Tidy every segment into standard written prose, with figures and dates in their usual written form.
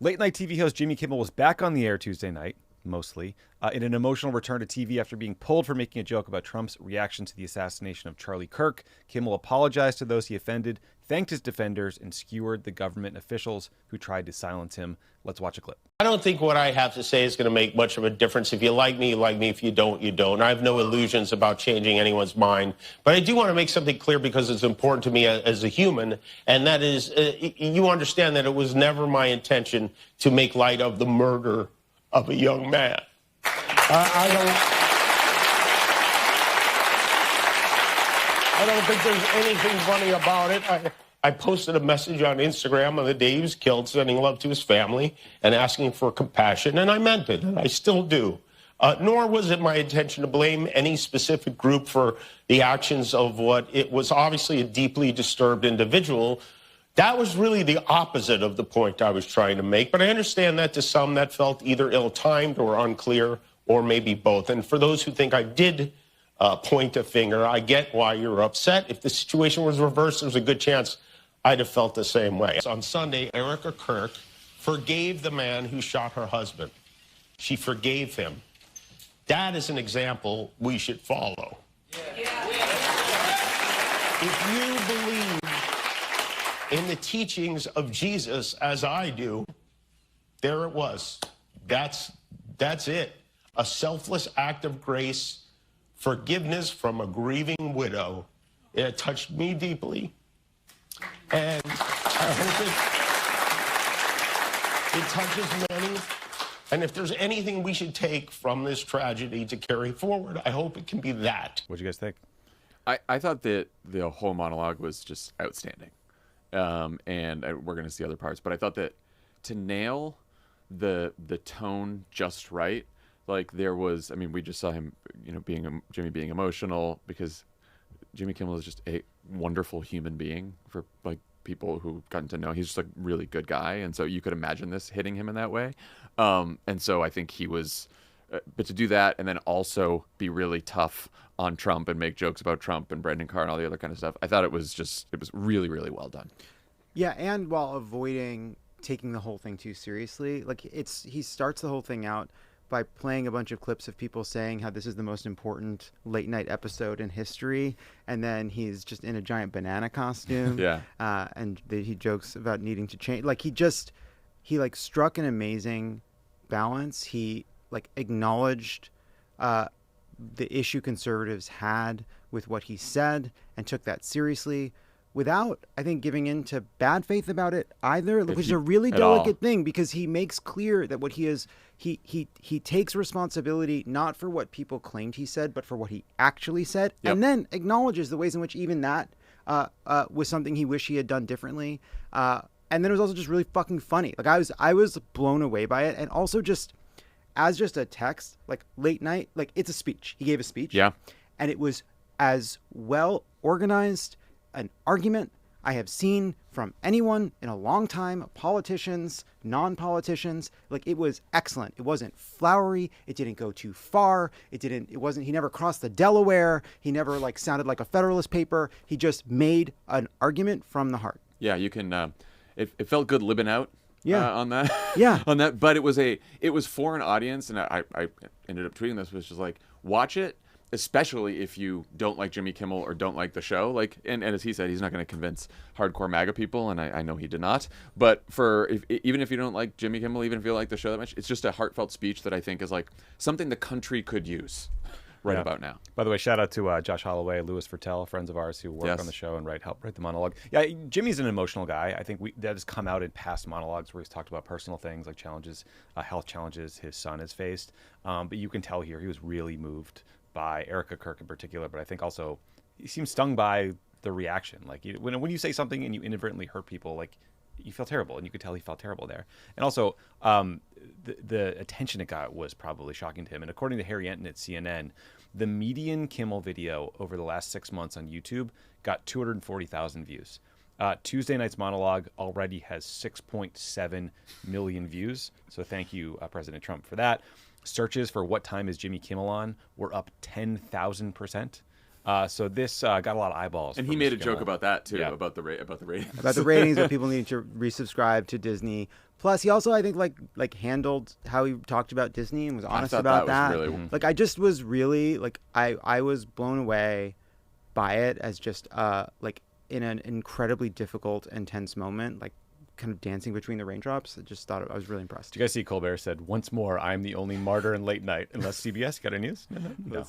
Late night TV host Jimmy Kimmel was back on the air Tuesday night, mostly, in an emotional return to TV after being pulled for making a joke about Trump's reaction to the assassination of Charlie Kirk. Kimmel apologized to those he offended, thanked his defenders, and skewered the government officials who tried to silence him. Let's watch a clip. I don't think what I have to say is going to make much of a difference. If you like me, you like me. If you don't, you don't. I have no illusions about changing anyone's mind. But I do want to make something clear because it's important to me as a human, and that is you understand that it was never my intention to make light of the murder of a young man. I don't think there's anything funny about it. I posted a message on Instagram on the day he was killed, sending love to his family and asking for compassion, and I meant it, and I still do. Nor was it my intention to blame any specific group for the actions of what it was obviously a deeply disturbed individual. That was really the opposite of the point I was trying to make, but I understand that to some that felt either ill-timed or unclear, or maybe both. And for those who think I did point a finger, I get why you're upset. If the situation was reversed, there's a good chance I'd have felt the same way. On Sunday, Erica Kirk forgave the man who shot her husband. She forgave him. That is an example we should follow. Yeah. If you believe in the teachings of Jesus, as I do, there it was. That's it. A selfless act of grace, forgiveness from a grieving widow. It touched me deeply. And I hope it touches many. And if there's anything we should take from this tragedy to carry forward, I hope it can be that. What'd you guys think? I thought that the whole monologue was just outstanding. And we're going to see other parts. But I thought that to nail the tone just right, like there was, I mean, we just saw him, Jimmy being emotional because Jimmy Kimmel is just a wonderful human being for like people who've gotten to know. He's just a really good guy. And so you could imagine this hitting him in that way. And so I think he was, but to do that and then also be really tough on Trump and make jokes about Trump and Brendan Carr and all the other kind of stuff. I thought it was really, really well done. Yeah. And while avoiding taking the whole thing too seriously, like he starts the whole thing out by playing a bunch of clips of people saying how this is the most important late night episode in history. And then he's just in a giant banana costume. Yeah. And he jokes about needing to change. Like he struck an amazing balance. He like acknowledged the issue conservatives had with what he said and took that seriously without, I think, giving in to bad faith about it either, which is a really delicate thing because he makes clear that what he is, he takes responsibility not for what people claimed he said, but for what he actually said, and then acknowledges the ways in which even that was something he wished he had done differently. And then it was also just really fucking funny. Like I was blown away by it, and also just as just a text, like late night, like it's a speech. He gave a speech, and it was as well organized an argument I have seen from anyone in a long time, politicians, non-politicians. Like it was excellent. It wasn't flowery. It didn't go too far. He never crossed the Delaware. He never like sounded like a Federalist paper. He just made an argument from the heart. Yeah, you can, it felt good libbing out on that. Yeah. On that, but it was for an audience, and I ended up tweeting this, was just like, watch it, especially if you don't like Jimmy Kimmel or don't like the show. Like, and as he said, he's not going to convince hardcore MAGA people, and I know he did not. But even if you don't like Jimmy Kimmel, even if you don't like the show that much, it's just a heartfelt speech that I think is like something the country could use about now. By the way, shout out to Josh Holloway, Louis Fertel, friends of ours who work on the show and help write the monologue. Yeah, Jimmy's an emotional guy. I think that has come out in past monologues where he's talked about personal things like challenges, health challenges his son has faced. But you can tell here he was really moved by Erica Kirk in particular, but I think also he seems stung by the reaction. Like when you say something and you inadvertently hurt people, like you feel terrible, and you could tell he felt terrible there. And also, the attention it got was probably shocking to him. And according to Harry Enton at CNN, the median Kimmel video over the last 6 months on YouTube got 240,000 views. Tuesday night's monologue already has 6.7 million views. So thank you, President Trump, for that. Searches for what time is Jimmy Kimmel on were up 10,000%. So this got a lot of eyeballs. And for he made Mr. a joke Kimmel. about that too, Yeah. about the ratings. About the ratings of people needing to resubscribe to Disney. Plus, he also, I think, like handled how he talked about Disney and was honest thought about that that. was really- Like, I just was really like I was blown away by it as just like in an incredibly difficult and tense moment, like kind of dancing between the raindrops. I just thought I was really impressed. Did you guys see Colbert said, "Once more, I'm the only martyr in late night." Unless CBS got any news? No.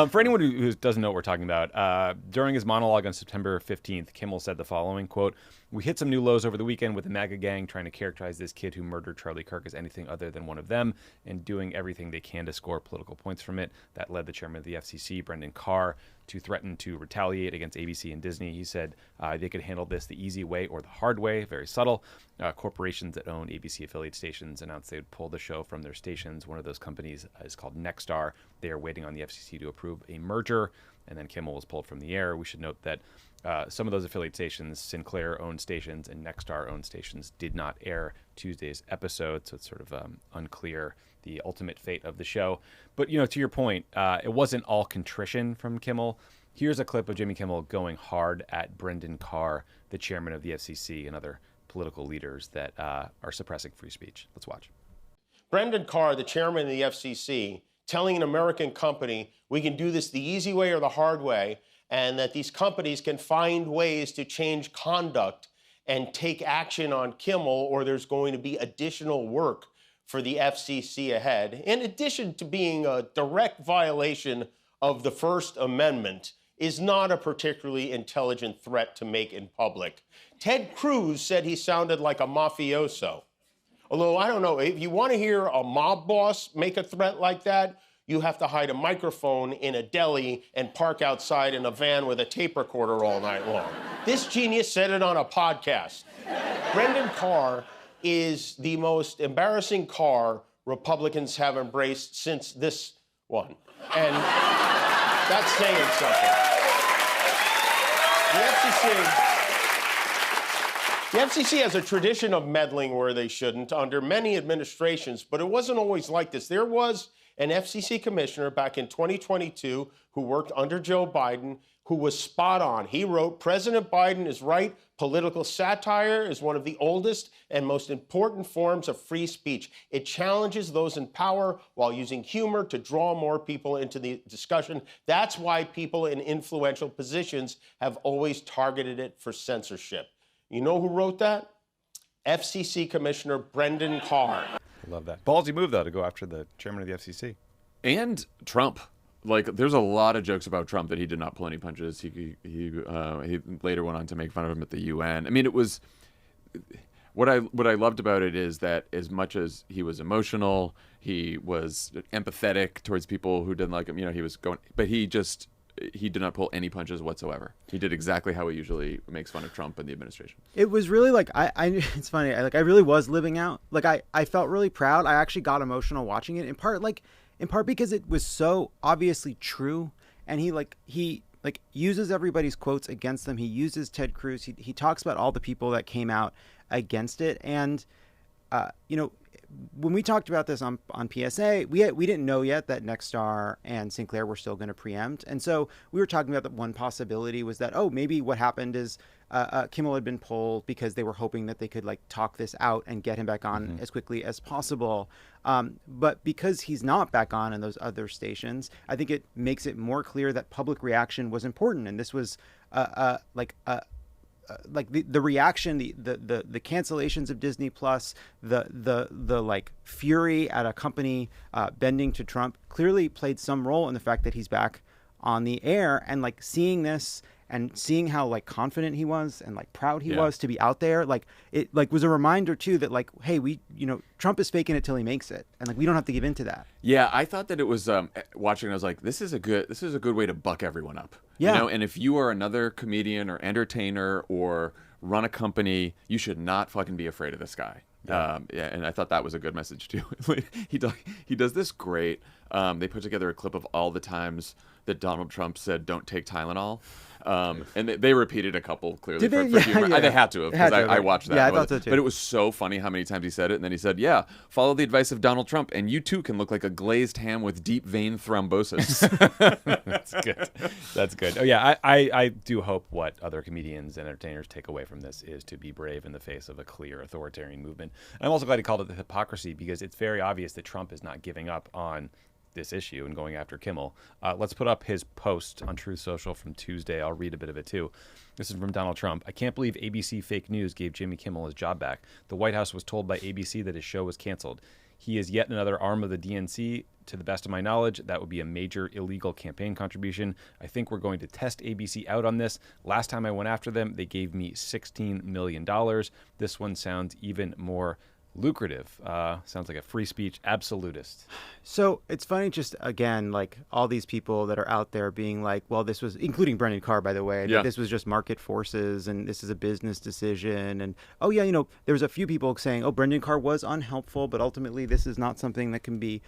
For anyone who doesn't know what we're talking about, during his monologue on September 15th, Kimmel said the following, quote, "We hit some new lows over the weekend with the MAGA gang trying to characterize this kid who murdered Charlie Kirk as anything other than one of them and doing everything they can to score political points from it. That led the chairman of the FCC, Brendan Carr, to threaten to retaliate against ABC and Disney. He said they could handle this the easy way or the hard way, very subtle. Corporations that own ABC affiliate stations announced they would pull the show from their stations. One of those companies is called Nexstar. They are waiting on the FCC to approve a merger, and then Kimmel was pulled from the air. We should note that some of those affiliate stations, Sinclair-owned stations and Nexstar-owned stations, did not air Tuesday's episode, so it's sort of unclear the ultimate fate of the show. But, to your point, it wasn't all contrition from Kimmel. Here's a clip of Jimmy Kimmel going hard at Brendan Carr, the chairman of the FCC, and other political leaders that are suppressing free speech. Let's watch. Brendan Carr, the chairman of the FCC, telling an American company, we can do this the easy way or the hard way, and that these companies can find ways to change conduct and take action on Kimmel, or there's going to be additional work for the FCC ahead. In addition to being a direct violation of the First Amendment, is not a particularly intelligent threat to make in public. Ted Cruz said he sounded like a mafioso. Although, I don't know, if you want to hear a mob boss make a threat like that, you have to hide a microphone in a deli and park outside in a van with a tape recorder all night long. This genius said it on a podcast. Brendan Carr is the most embarrassing Carr Republicans have embraced since this one. And that's saying something. The FCC has a tradition of meddling where they shouldn't under many administrations, but it wasn't always like this. There was an FCC commissioner back in 2022 who worked under Joe Biden who was spot on. He wrote, President Biden is right. Political satire is one of the oldest and most important forms of free speech. It challenges those in power while using humor to draw more people into the discussion. That's why people in influential positions have always targeted it for censorship. You know who wrote that? FCC Commissioner Brendan Carr. I love that. Ballsy move, though, to go after the chairman of the FCC. And Trump. Like, there's a lot of jokes about Trump that he did not pull any punches. He later went on to make fun of him at the UN. I mean, it was what I loved about it is that as much as he was emotional, he was empathetic towards people who didn't like him. He was going, but he did not pull any punches whatsoever. He did exactly how he usually makes fun of Trump and the administration. It was really like it's funny. I really was living out. Like I felt really proud. I actually got emotional watching it. In part because it was so obviously true, and he uses everybody's quotes against them. He uses Ted Cruz. He talks about all the people that came out against it, and when we talked about this on PSA, we didn't know yet that Nexstar and Sinclair were still going to preempt, and so we were talking about that one possibility was that maybe what happened is Kimmel had been pulled because they were hoping that they could talk this out and get him back on as quickly as possible. But because he's not back on in those other stations, I think it makes it more clear that public reaction was important, and this was the reaction, the cancellations of Disney Plus, the fury at a company bending to Trump clearly played some role in the fact that he's back on the air, and seeing this and seeing how confident he was and proud he was to be out there, it was a reminder too that hey, we Trump is faking it till he makes it, and we don't have to give in to that. Yeah, I thought that it was watching. I was like, this is a good way to buck everyone up. Yeah. And if you are another comedian or entertainer or run a company, you should not fucking be afraid of this guy. Yeah. And I thought that was a good message too. He does this great. They put together a clip of all the times that Donald Trump said, "Don't take Tylenol." And they repeated a couple clearly for humor. They had to have, because I watched that. Yeah, I thought so too. But it was so funny how many times he said it. And then he said, "Yeah, follow the advice of Donald Trump, and you too can look like a glazed ham with deep vein thrombosis." That's good. That's good. Oh yeah, I do hope what other comedians and entertainers take away from this is to be brave in the face of a clear authoritarian movement. And I'm also glad he called it the hypocrisy, because it's very obvious that Trump is not giving up on this issue and going after Kimmel. Let's put up his post on Truth Social from Tuesday. I'll read a bit of it too. This is from Donald Trump. "I can't believe ABC fake news gave Jimmy Kimmel his job back. The White House was told by ABC that his show was canceled. He is yet another arm of the DNC. To the best of my knowledge, that would be a major illegal campaign contribution. I think we're going to test ABC out on this. Last time I went after them, they gave me $16 million. This one sounds even more lucrative." Sounds like a free speech absolutist. So it's funny, just again, like all these people that are out there being like, well, this was, including Brendan Carr, by the way, that this was just market forces and this is a business decision. And oh yeah, there was a few people saying, oh, Brendan Carr was unhelpful, but ultimately this is not something that can be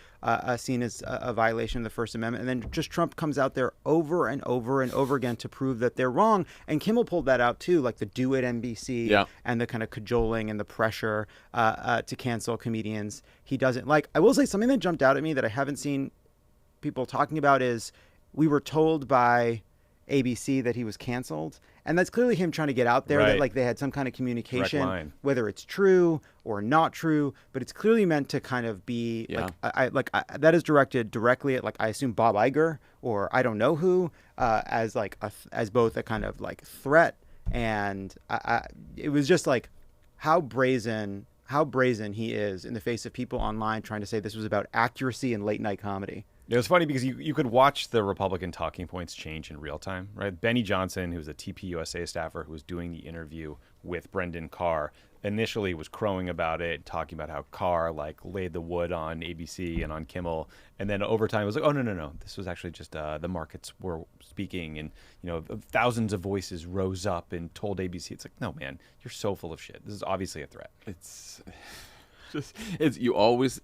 seen as a violation of the First Amendment. And then just Trump comes out there over and over and over again to prove that they're wrong. And Kimmel pulled that out too, like the do it NBC and the kind of cajoling and the pressure to cancel comedians. He doesn't like. I will say something that jumped out at me that I haven't seen people talking about is we were told by ABC that he was canceled, and that's clearly him trying to get out there that like they had some kind of communication, whether it's true or not true, but it's clearly meant to kind of be that is directed directly at, like, I assume Bob Iger or I don't know who, as as both a kind of like threat, and it was just like how brazen he is in the face of people online trying to say this was about accuracy and late night comedy. It was funny because you could watch the Republican talking points change in real time, right? Benny Johnson, who was a TPUSA staffer who was doing the interview with Brendan Carr, initially was crowing about it, talking about how Carr laid the wood on ABC and on Kimmel, and then over time it was like, oh no, this was actually just the markets were speaking, and thousands of voices rose up and told ABC. It's like, no man, you're so full of shit. This is obviously a threat.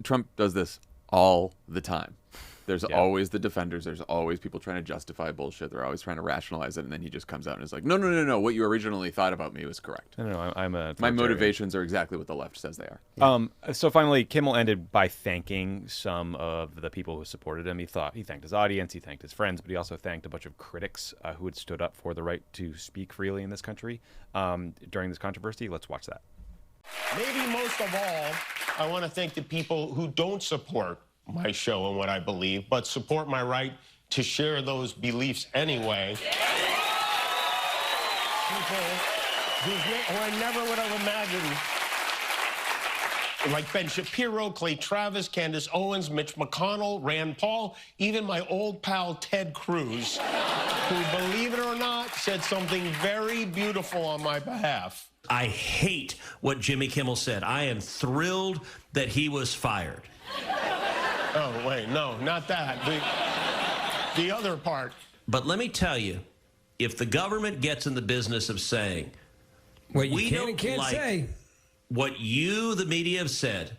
Trump does this all the time. There's always the defenders. There's always people trying to justify bullshit. They're always trying to rationalize it, and then he just comes out and is like, no. What you originally thought about me was correct. No, my motivations are exactly what the left says they are. So finally, Kimmel ended by thanking some of the people who supported him. He thanked his audience, he thanked his friends, but he also thanked a bunch of critics who had stood up for the right to speak freely in this country during this controversy. Let's watch that. Maybe most of all, I want to thank the people who don't support my show and what I believe, but support my right to share those beliefs anyway. People who I never would have imagined, like Ben Shapiro, Clay Travis, Candace Owens, Mitch McConnell, Rand Paul, even my old pal Ted Cruz, who, believe it or not, said something very beautiful on my behalf. I hate what Jimmy Kimmel said. I am thrilled that he was fired. Oh, wait, no, not that. The other part. But let me tell you, if the government gets in the business of saying, what you can and can't say, what you, the media, have said,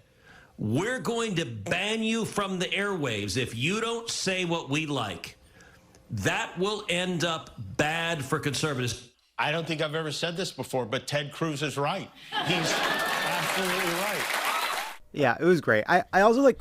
we're going to ban you from the airwaves if you don't say what we like, that will end up bad for conservatives. I don't think I've ever said this before, but Ted Cruz is right. He's absolutely right. Yeah, it was great. I also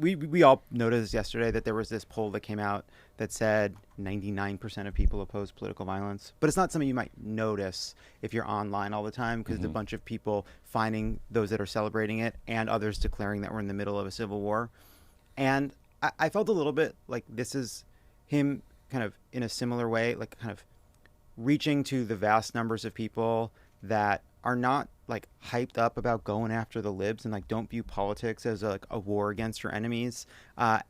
we all noticed yesterday that there was this poll that came out that said 99% of people oppose political violence, but it's not something you might notice if you're online all the time, because it's a bunch of people finding those that are celebrating it and others declaring that we're in the middle of a civil war. And I felt a little bit like this is him kind of in a similar way, like kind of reaching to the vast numbers of people that are not hyped up about going after the libs and don't view politics as a war against your enemies,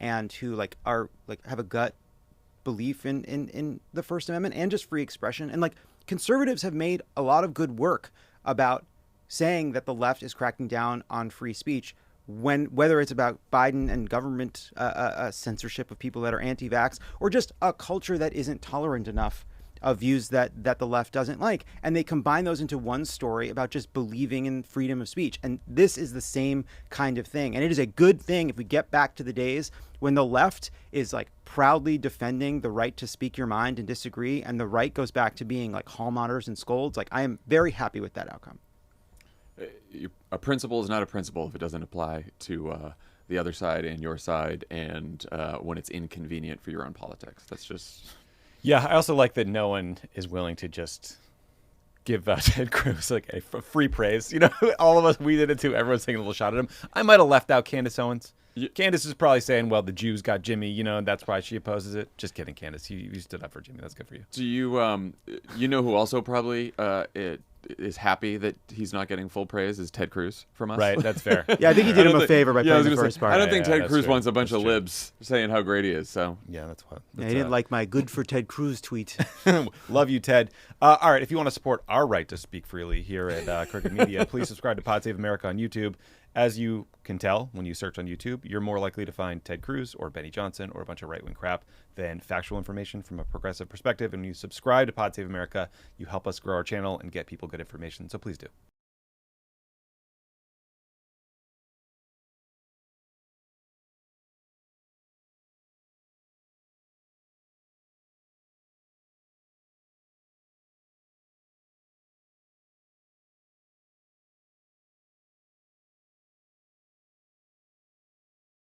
and who are have a gut belief in the First Amendment and just free expression. And conservatives have made a lot of good work about saying that the left is cracking down on free speech, whether it's about Biden and government censorship of people that are anti-vax, or just a culture that isn't tolerant enough of views that the left doesn't like, and they combine those into one story about just believing in freedom of speech. And this is the same kind of thing, and it is a good thing if we get back to the days when the left is like proudly defending the right to speak your mind and disagree, and the right goes back to being like hallmotters and scolds. Like, I am very happy with that outcome. A principle is not a principle if it doesn't apply to the other side and your side, and when it's inconvenient for your own politics. That's just... Yeah, I also like that no one is willing to just give Ted Cruz like a free praise. You know, all of us, we did it too. Everyone's taking a little shot at him. I might have left out Candace Owens. Candace is probably saying, well, the Jews got Jimmy, you know, and that's why she opposes it. Just kidding, Candace. You stood up for Jimmy. That's good for you. Do you, you know who also probably is happy that he's not getting full praise is Ted Cruz from us. Right, that's fair. Yeah, I think he did him a favor by playing the first part. I don't think Ted Cruz true. wants a bunch That's of true. libs saying how great he is. So Yeah, that's what. Yeah, he didn't like my "good for Ted Cruz" tweet. Love you, Ted. All right, if you want to support our right to speak freely here at Crooked Media, please subscribe to Pod Save America on YouTube. As you can tell, when you search on YouTube, you're more likely to find Ted Cruz or Benny Johnson or a bunch of right-wing crap than factual information from a progressive perspective. And when you subscribe to Pod Save America, you help us grow our channel and get people good information. So please do.